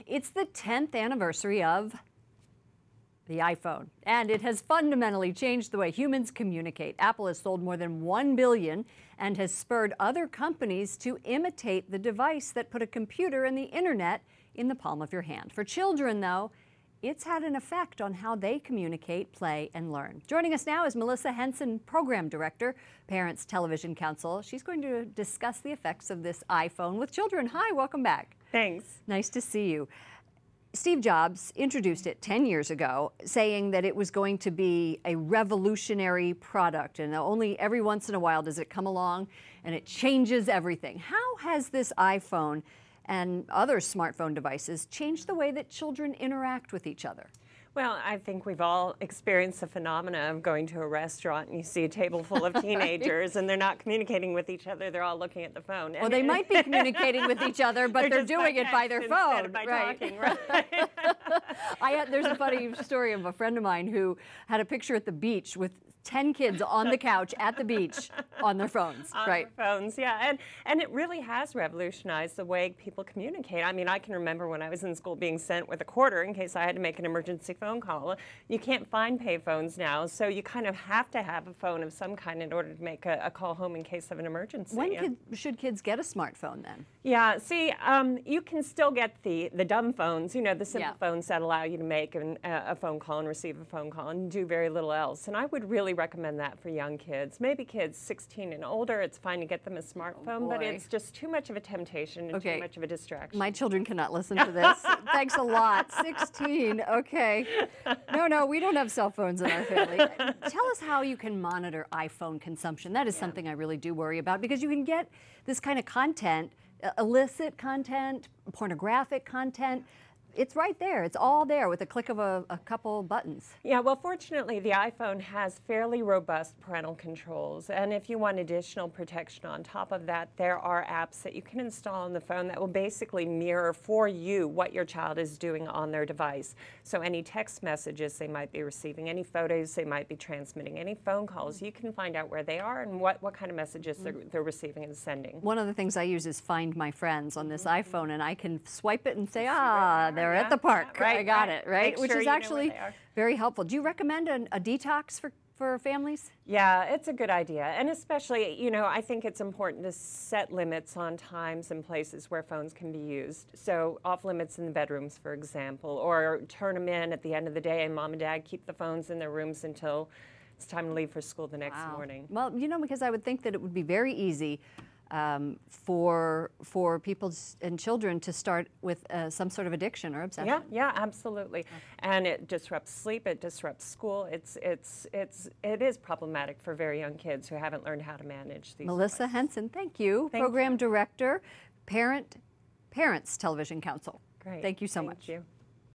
It's the 10th anniversary of the iPhone, and it has fundamentally changed the way humans communicate. Apple has sold more than 1 billion and has spurred other companies to imitate the device that put a computer and the internet in the palm of your hand. For children, though, it's had an effect on how they communicate, play, and learn. Joining us now is Melissa Henson, Program Director, Parents Television Council. She's going to discuss the effects of this iPhone with children. Hi, welcome back. Thanks. Nice to see you. Steve Jobs introduced it 10 years ago, saying that it was going to be a revolutionary product, and only every once in a while does it come along and it changes everything. How has this iPhone and other smartphone devices changed the way that children interact with each other? Well, I think we've all experienced the phenomena of going to a restaurant and you see a table full of teenagers and they're not communicating with each other, they're all looking at the phone. Well, they might be communicating with each other, but they're doing it by their phone. By right. Talking, right? There's a funny story of a friend of mine who had a picture at the beach with 10 kids on the couch at the beach on their phones. On right. their phones, yeah. And it really has revolutionized the way people communicate. I mean, I can remember when I was in school being sent with a quarter in case I had to make an emergency phone call. You can't find pay phones now, so you kind of have to have a phone of some kind in order to make a call home in case of an emergency. When should kids get a smartphone then? Yeah, see, you can still get the dumb phones, you know, the simple phones that allow you to make a phone call and receive a phone call and do very little else. And I would really recommend that for young kids. Maybe kids 16 and older, it's fine to get them a smartphone, but it's just too much of a temptation and too much of a distraction. My children cannot listen to this. Thanks a lot. 16, okay. No, we don't have cell phones in our family. Tell us how you can monitor iPhone consumption. That is something I really do worry about, because you can get this kind of content, illicit content, pornographic content. It's right there. It's all there with a click of a couple buttons. Yeah, well, fortunately, the iPhone has fairly robust parental controls. And if you want additional protection on top of that, there are apps that you can install on the phone that will basically mirror for you what your child is doing on their device. So any text messages they might be receiving, any photos they might be transmitting, any phone calls, you can find out where they are and what kind of messages they're receiving and sending. One of the things I use is Find My Friends on this iPhone, and I can swipe it and say, they're at the park. Right, I got it, right? Which is actually very helpful. Do you recommend a detox for families? Yeah, it's a good idea. And especially, you know, I think it's important to set limits on times and places where phones can be used. So off limits in the bedrooms, for example, or turn them in at the end of the day and mom and dad keep the phones in their rooms until it's time to leave for school the next morning. Well, you know, because I would think that it would be very easy for people and children to start with some sort of addiction or obsession. Yeah, absolutely. And it disrupts sleep, it disrupts school. It is problematic for very young kids who haven't learned how to manage these. Melissa Henson, thank you. Program Director, Parents Television Council. Great. Thank you so much. Thank you.